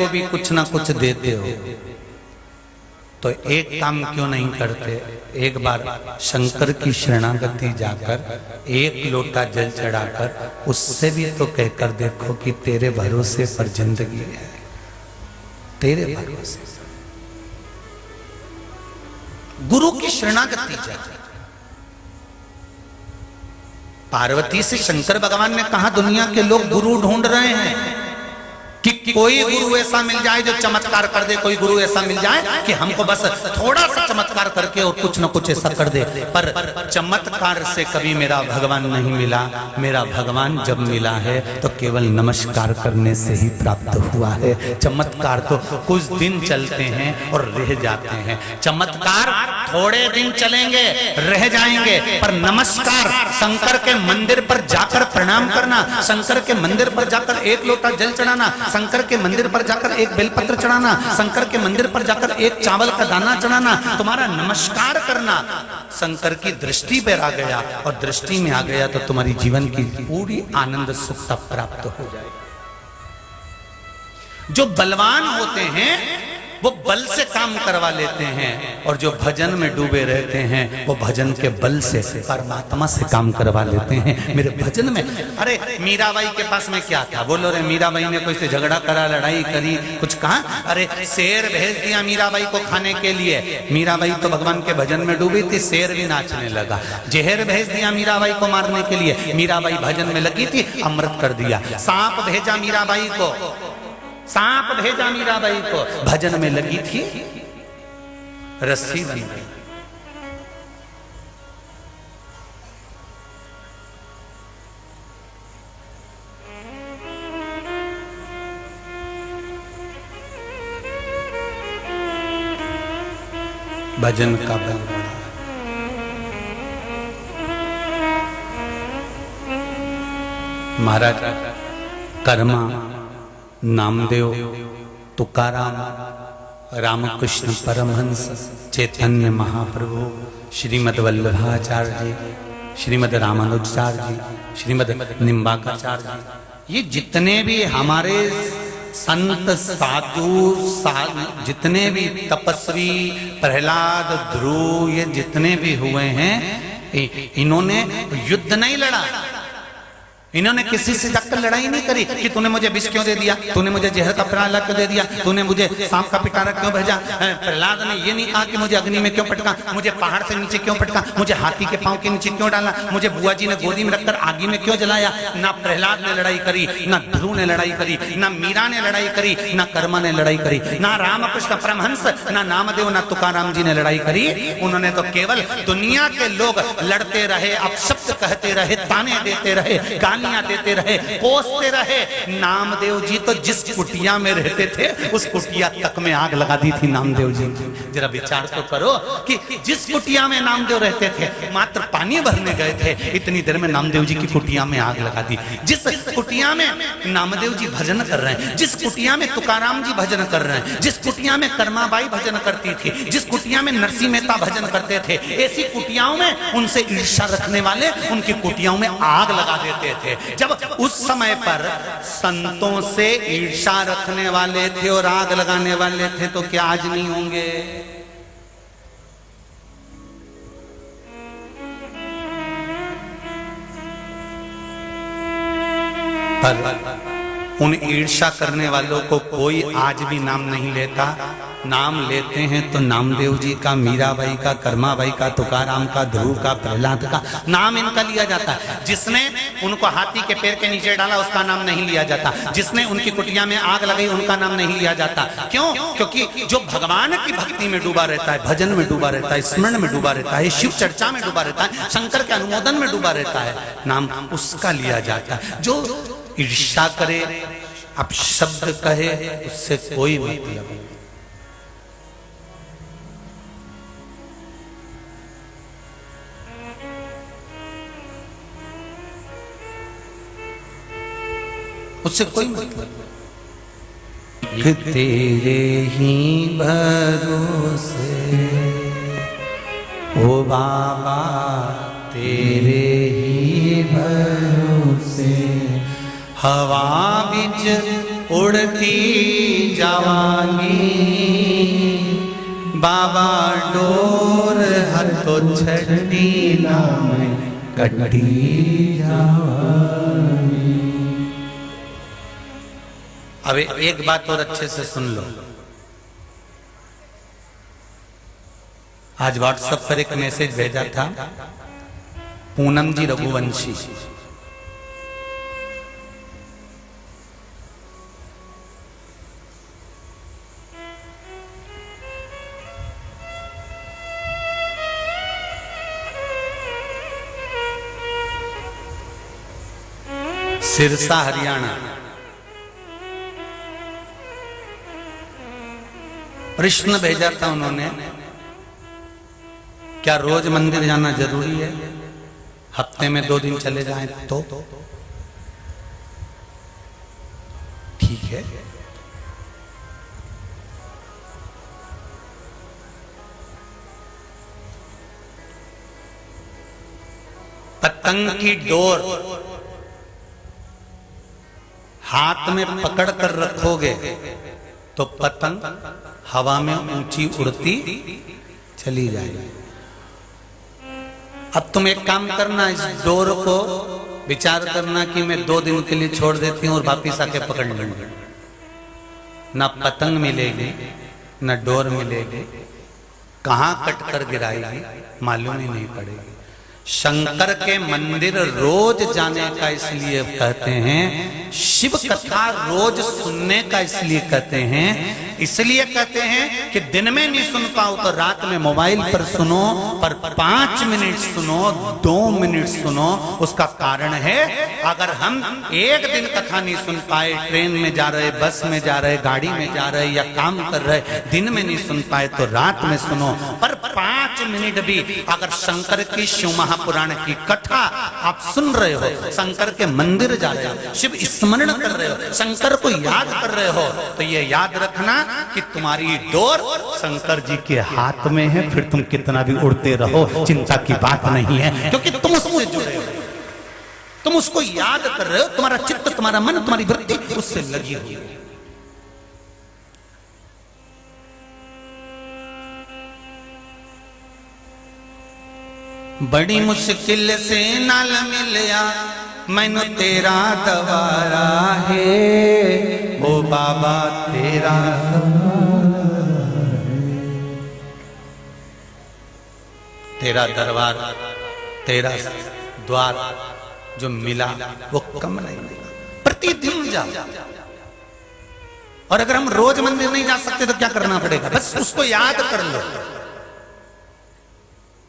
को भी कुछ ना कुछ देते हो, तो एक काम क्यों नहीं करते? एक बार शंकर की शरणागति जाकर एक लोटा जल चढ़ाकर उससे भी तो कहकर देखो कि तेरे भरोसे पर जिंदगी है, तेरे भरोसे। गुरु की शरणागति जाकर पार्वती से शंकर भगवान ने कहा, दुनिया के लोग गुरु ढूंढ रहे हैं कि कोई गुरु ऐसा मिल जाए जो चमत्कार कर दे, कोई गुरु ऐसा मिल जाए कि हमको बस थोड़ा सा चमत्कार करके और कुछ न कुछ ऐसा कर दे। पर चमत्कार से कभी मेरा भगवान नहीं मिला। मेरा भगवान जब मिला है तो केवल नमस्कार करने से ही प्राप्त हुआ है। चमत्कार तो कुछ दिन चलते हैं और रह जाते हैं। चमत्कार थोड़े दिन चलेंगे, रह जाएंगे, पर नमस्कार, शंकर के मंदिर पर जाकर प्रणाम करना, शंकर के मंदिर पर जाकर एक लोटा जल चढ़ाना, शंकर के मंदिर पर जाकर एक बेलपत्र चढ़ाना, शंकर के मंदिर पर जाकर एक चावल का दाना चढ़ाना, तुम्हारा नमस्कार करना शंकर की दृष्टि पर आ गया, और दृष्टि में आ गया तो तुम्हारी जीवन की पूरी आनंद सुखता प्राप्त हो जाए। जो बलवान होते हैं वो बल से काम करवा लेते हैं, और जो भजन में डूबे रहते हैं वो भजन के बल से परमात्मा से काम करवा लेते हैं। मेरे भजन में, अरे मीराबाई के पास में क्या था? बोलो रे, मीराबाई ने कोई से झगड़ा करा, लड़ाई करी, कुछ कहा? अरे शेर भेज दिया मीराबाई को खाने के लिए। मीराबाई तो भगवान के भजन में डूबी थी, शेर भी नाचने लगा। जहर भेज दिया मीराबाई को मारने के लिए, मीराबाई भजन में लगी थी, अमृत कर दिया। सांप भेजा मीराबाई को, सांप भेजा मीराबाई को, भजन में लगी थी, रस्सी बन गई। भजन का बल बढ़ा। महाराज कर्मा, नामदेव, तुकाराम, रामकृष्ण परमहंस, चैतन्य महाप्रभु, श्रीमद वल्लभाचार्य जी, श्रीमद रामानुजाचार्य जी, श्रीमद निम्बाकाचार्य जी, ये जितने भी हमारे संत साधु जितने भी तपस्वी, प्रहलाद, ध्रुव, ये जितने भी हुए हैं, इन्होंने युद्ध नहीं लड़ा। इन्होंने किसी से जाकर लड़ाई नहीं करी कि तूने मुझे विष क्यों दे दिया, तूने मुझे जहर का प्याला क्यों दे दिया, तूने मुझे सांप का पिटारा क्यों भेजा। प्रहलाद ने ये नहीं कहा कि मुझे अग्नि में क्यों पटका, मुझे पहाड़ से नीचे क्यों पटका, मुझे हाथी के पांव के नीचे क्यों डाला, मुझे बुआ जी ने गोदी में रखकर आगी में क्यों जलाया। ना प्रहलाद ने लड़ाई करी, ना ध्रुव ने लड़ाई करी, ना मीरा ने लड़ाई करी, ना कर्मा ने लड़ाई करी, ना रामकृष्ण परमहंस, ना नामदेव, ना तुकाराम जी ने लड़ाई करी। उन्होंने तो केवल दुनिया के लोग लड़ते रहे, अपशब्द कहते रहे, ताने देते रहे, गालियां देते रहे, कोसते रहे। नामदेव जी तो जिस कुटिया में रहते थे उस कुटिया तक में आग लगा दी थी नामदेव जी। जरा विचार तो करो कि जिस कुटिया में नामदेव रहते थे, मात्र पानी भरने गए थे, इतनी देर में नामदेव जी की कुटिया में आग लगा दी। जिस कुटिया में नामदेव जी भजन कर रहे हैं, जिस कुटिया में तुकाराम जी भजन कर रहे हैं, जिस कुटिया में कर्माबाई भजन करती थी, जिस कुटिया में नरसिंह मेहता भजन करते थे, ऐसी कुटियाओं में उनसे ईर्ष्या रखने वाले उनकी कुटियाओं में आग लगा देते थे। जब उस समय पर संतों से ईर्ष्या रखने वाले थे और आग लगाने वाले थे, तो क्या आज नहीं होंगे? पर उन ईर्ष्या करने वालों को कोई आज भी नाम नहीं लेता। नाम लेते हैं तो नामदेव जी का, मीराबाई का, कर्माबाई का, तुकाराम का, ध्रुव का, प्रहलाद का नाम इनका लिया जाता है। जिसने उनको हाथी के पैर के नीचे डाला उसका नाम नहीं लिया जाता, जिसने उनकी कुटिया में आग लगाई उनका नाम नहीं लिया जाता। क्यों? क्योंकि जो भगवान की भक्ति में डूबा रहता है, भजन में डूबा रहता है, स्मरण में डूबा रहता है, शिव चर्चा में डूबा रहता है, शंकर के अनुमोदन में डूबा रहता है, नाम उसका लिया जाता है। जो ईर्ष्या करे, अपशब्द कहे, उससे कोई मतलब नहीं। उससे कोई मतलब नहीं। तेरे ही भरोसे ओ बाबा, तेरे ही भरोसे हवा बिच उड़ती जावांगी, बाबा डोर हतो छठी नाम कटी जावांगी। अब एक बात और अच्छे से सुन लो। आज व्हाट्सएप पर एक मैसेज भेजा था पूनम जी रघुवंशी। सिरसा हरियाणा। प्रश्न भेजा था उन्होंने, क्या रोज मंदिर जाना जरूरी है? हफ्ते में 2 दिन चले जाएं तो ठीक है। पतंग की डोर हाथ में पकड़ कर रखोगे तो पतंग हवा में ऊंची उड़ती चली जाएगी। अब तुम एक काम करना, इस डोर को विचार करना कि मैं 2 दिन के लिए छोड़ देती हूं और वापिस आके पकड़ लूंगी। ना पतंग मिलेगी ना डोर मिलेगी, कहां कट कर गिराएगी मालूम ही नहीं पड़ेगी। शंकर के मंदिर रोज जाने का इसलिए कहते हैं, शिव कथा रोज सुनने का इसलिए कहते हैं, इसलिए कहते हैं कि दिन में नहीं सुन पाओ तो रात में मोबाइल पर सुनो, पर 5 मिनट सुनो, 2 मिनट सुनो। उसका कारण है, अगर हम एक दिन कथा नहीं सुन पाए, ट्रेन में जा रहे, बस में जा रहे, गाड़ी में जा रहे या काम कर रहे, दिन में नहीं सुन पाए तो रात में सुनो। पर 5 मिनट भी अगर शंकर की शिव महापुराण की कथा आप सुन रहे हो, शंकर के मंदिर जा रहे हो, शिव स्मरण कर रहे हो, शंकर को याद कर रहे हो, तो ये याद रखना कि तुम्हारी डोर शंकर जी के हाथ में है। फिर तुम कितना भी उड़ते रहो, चिंता की बात नहीं है, क्योंकि तुम उससे जुड़े हो, तुम उसको याद कर रहे हो, तुम्हारा चित्त, तुम्हारा मन, तुम्हारी वृत्ति उससे लगी हुई है। बड़ी मुश्किल से नाल मिलया मैनू तेरा दवारा है, ओ बाबा तेरा तेरा दरबार, तेरा द्वार जो मिला वो कम नहीं मिला। प्रतिदिन जाओ, और अगर हम रोज मंदिर नहीं जा सकते तो क्या करना पड़ेगा? बस उसको याद कर लो,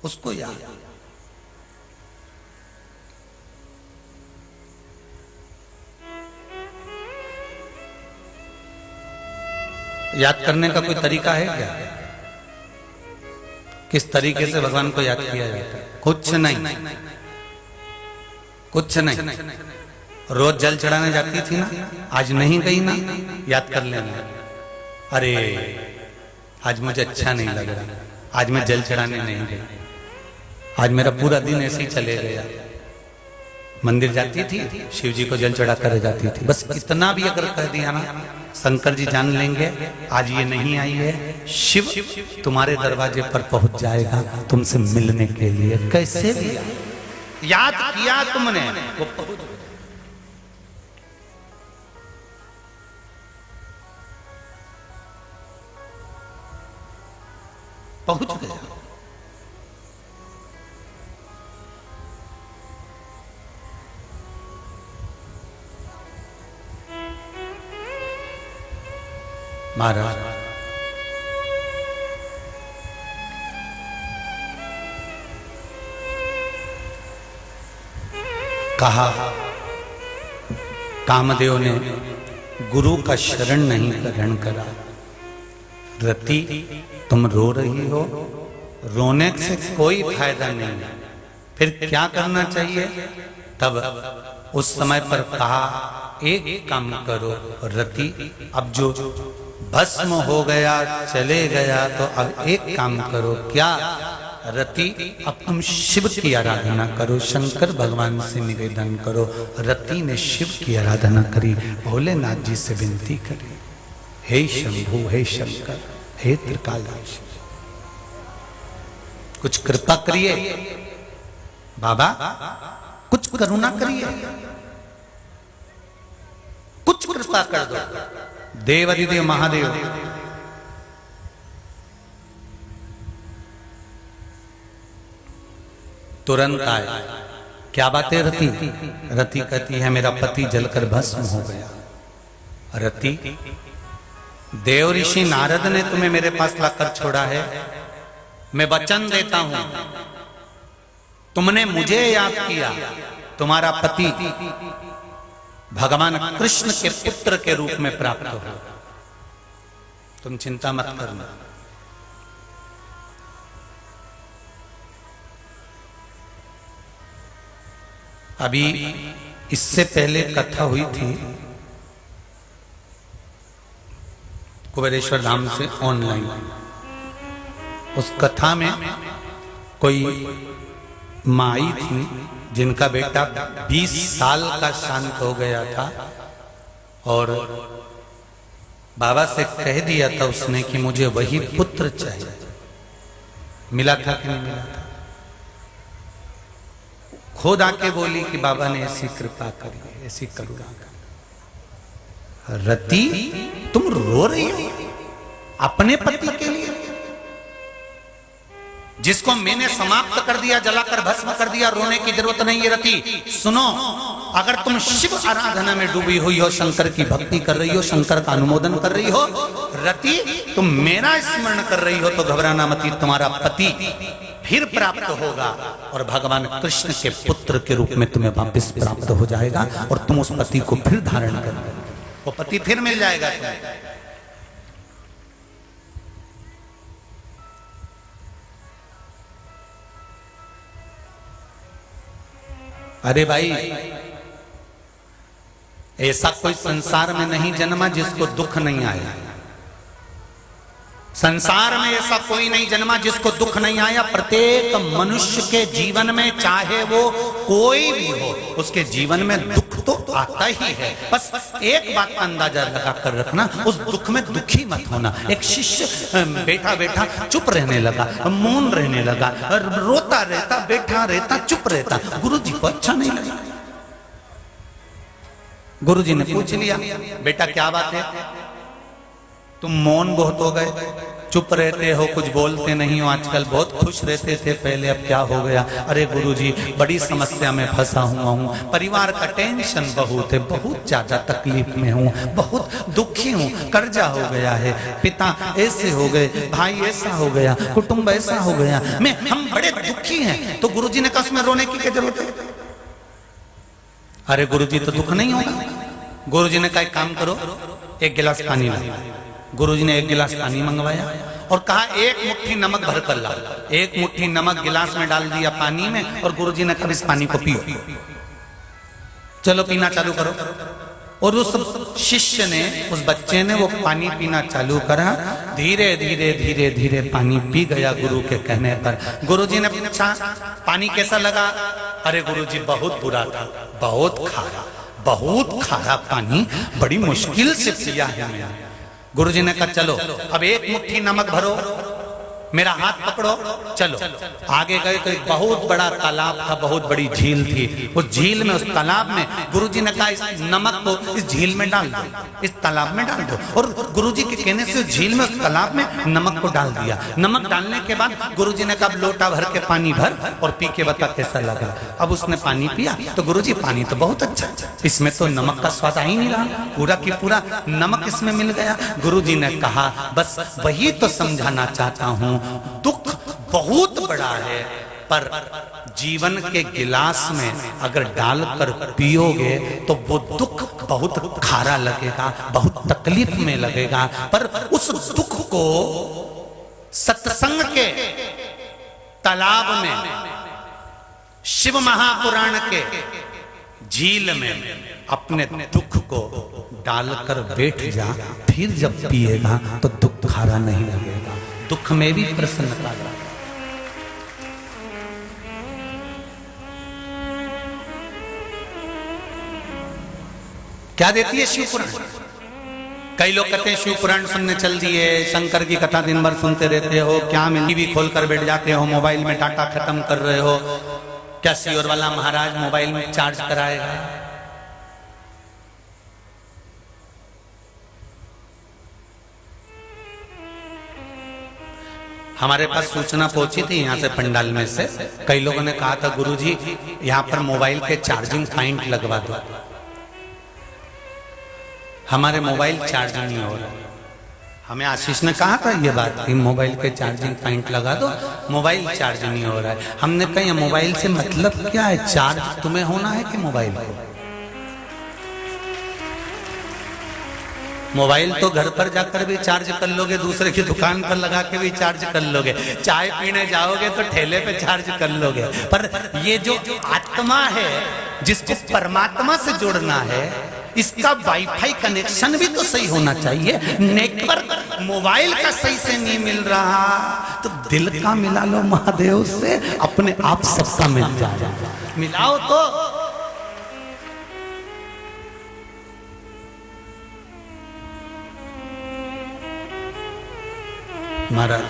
उसको याद करने का कोई तरीका है क्या? किस तरीके से भगवान को याद किया जाता है? कुछ नहीं, कुछ नहीं। रोज जल चढ़ाने जाती थी ना, आज नहीं गई ना, याद कर लेना, अरे आज मुझे अच्छा नहीं लग रहा, आज मैं जल चढ़ाने नहीं गई, आज मेरा पूरा दिन ऐसे ही चले गया। मंदिर जाती थी, शिव जी को जल चढ़ा कर जाती थी, बस इतना भी अगर कह दिया ना, शंकर जी जान लेंगे आज ये नहीं आई है, शिव तुम्हारे दरवाजे पर पहुंच जाएगा तुमसे मिलने के लिए। कैसे भी याद किया तुमने, वो पहुंच गया। महाराज कहा, कामदेव ने गुरु का शरण नहीं ग्रहण करा। रति तुम रो रही हो, रोने से कोई फायदा नहीं, फिर क्या करना चाहिए? तब उस समय पर कहा, एक काम करो रति, अब जो भस्म हो गया चले गया, तो अब एक काम करो, क्या? रति अब तुम शिव की आराधना करो, शंकर भगवान से निवेदन करो। रति ने शिव की आराधना करी, भोलेनाथ जी से विनती करी, हे शंभु, हे शंकर, हे त्रिकालदर्शी, कुछ कृपा करिए बाबा, कुछ करुणा करिए, कुछ कृपा कर दो। देवाधिदेव महादेव तुरंत आए। क्या बात है रति? रति कहती है मेरा पति जलकर भस्म हो गया। रति, देव ऋषि नारद ने तुम्हें मेरे पास लाकर छोड़ा है। मैं वचन देता हूं, तुमने मुझे याद किया, तुम्हारा पति भगवान कृष्ण के पुत्र के रूप में प्राप्त हो। तुम चिंता मत करना। अभी इससे पहले कथा हुई थी कुबेरेश्वर धाम से ऑनलाइन। उस कथा में कोई माई थी जिनका बेटा 20 साल का शांत हो गया था और बाबा से कह दिया था उसने कि मुझे वही पुत्र चाहिए। मिला था कि नहीं मिला था? खुद आके बोली कि बाबा ने ऐसी कृपा करी, ऐसी करुणा करी। रति, तुम रो रही हो अपने पति के लिए जिसको मैंने समाप्त कर दिया, जलाकर भस्म कर दिया। रोने की जरूरत नहीं है रति। सुनो, अगर तुम शिव आराधना में डूबी हुई हो, शंकर की भक्ति कर रही हो, शंकर का अनुमोदन कर रही हो, रति तुम मेरा स्मरण कर रही हो तो घबराना मत, तुम्हारा पति फिर प्राप्त होगा और भगवान कृष्ण के पुत्र के रूप में तुम्हें वापस प्राप्त हो जाएगा और तुम उस पति को फिर धारण कर, वो पति फिर मिल जाएगा तुम्हें। अरे भाई, ऐसा कोई संसार में नहीं जन्मा जिसको दुख नहीं आया। संसार में ऐसा कोई नहीं जन्मा जिसको दुख नहीं आया। प्रत्येक मनुष्य के जीवन में, चाहे वो कोई भी हो, उसके जीवन में दुख तो आता ही है। बस एक बात का अंदाजा लगा कर रखना, उस दुख में दुखी मत होना। एक शिष्य बैठा बैठा चुप रहने लगा, मौन रहने लगा, रोता रहता, बैठा रहता, चुप रहता। गुरुजी को अच्छा नहीं लगा। गुरुजी ने पूछ लिया, बेटा क्या बात है, तुम मौन बहुत हो गए, चुप रहते हो, कुछ बोलते नहीं हो। आजकल बहुत खुश रहते थे पहले, अब क्या हो गया? अरे गुरुजी, बड़ी समस्या में फंसा हुआ हूँ, परिवार का टेंशन बहुत है, बहुत ज्यादा तकलीफ में हूँ, बहुत दुखी हूँ, कर्जा हो गया है, पिता ऐसे हो गए, भाई ऐसा हो गया, कुटुंब ऐसा हो गया, हम बड़े दुखी हैं। तो गुरुजी ने कहा उसमें रोने की क्या जरूरत है? अरे गुरुजी तो दुख नहीं होगा। गुरुजी ने कहा एक काम करो, एक गिलास पानी ला। गुरुजी ने एक गिलास पानी मंगवाया और कहा एक मुट्ठी नमक भर कर ला। एक मुट्ठी नमक गिलास में डाल दिया पानी में और गुरुजी ने कहा इस पानी को पियो, चलो पीना चालू करो। और उस शिष्य ने, उस बच्चे ने वो पानी पीना चालू करा। धीरे धीरे धीरे धीरे पानी पी गया गुरु के कहने पर। गुरुजी ने पूछा पानी कैसा लगा? अरे गुरुजी बहुत बुरा था, बहुत खारा पानी, बड़ी मुश्किल से पिया है मैंने। गुरुजी ने कहा चलो अब एक मुट्ठी नमक भरो, मेरा हाथ पकड़ो, चलो। आगे गए तो एक बहुत बड़ा तालाब था, बहुत बड़ी झील थी। उस झील में, उस तालाब में गुरुजी ने कहा इस नमक को इस झील में डाल दो, इस तालाब में डाल दो। और गुरुजी के कहने से उस झील में, उस तालाब में नमक को डाल दिया। नमक डालने के बाद गुरुजी ने कहा लोटा भर के पानी भर और पी के बता कैसा लगा। अब उसने पानी पिया तो गुरुजी पानी तो बहुत अच्छा, इसमें तो नमक का स्वाद आ ही नहीं रहा, पूरा की पूरा नमक इसमें मिल गया। गुरुजी ने कहा बस वही तो समझाना चाहता हूं, दुख बहुत बड़ा है, पर जीवन के गिलास में अगर डालकर पियोगे तो वो दुख बहुत खारा लगेगा, बहुत तकलीफ में लगेगा। पर उस दुख को सत्संग के तालाब में, शिव महापुराण के झील में अपने दुख को डालकर बैठ जा, फिर जब पिएगा तो दुख खारा नहीं लगेगा, दुख में भी प्रसन्नता। क्या देती है शिव पुराण? कई लोग कहते हैं शिव पुराण सुनने चल दिए, शंकर की कथा दिन भर सुनते रहते हो, क्या में टीवी खोल कर बैठ जाते हो, मोबाइल में डाटा खत्म कर रहे हो, क्या सियोर वाला महाराज मोबाइल में चार्ज कराएगा? हमारे पास सूचना पहुंची थी यहाँ से पंडाल में से, कई लोगों ने कहा था गुरुजी यहाँ पर मोबाइल के चार्जिंग पॉइंट लगवा दो। हमारे मोबाइल चार्ज नहीं हो रहा। हमें आशीष ने कहा था ये बात कि मोबाइल के चार्जिंग पॉइंट लगा दो, मोबाइल चार्ज नहीं हो रहा है। हमने कहा मोबाइल से मतलब क्या है? चार्ज तुम्हें होना है कि मोबाइल को? मोबाइल तो घर पर जाकर भी चार्ज कर लोगे, दूसरे की दुकान पर लगा के भी चार्ज कर लोगे, चाय पीने जाओगे तो ठेले पे चार्ज कर लोगे, पर ये जो आत्मा है जिसको परमात्मा से जोड़ना है, इसका वाईफाई कनेक्शन भी तो सही होना चाहिए। नेटवर्क मोबाइल का सही से नहीं मिल रहा तो दिल का मिला लो महादेव से, अपने आप सबका मिल जाएगा। मिलाओ तो महाराज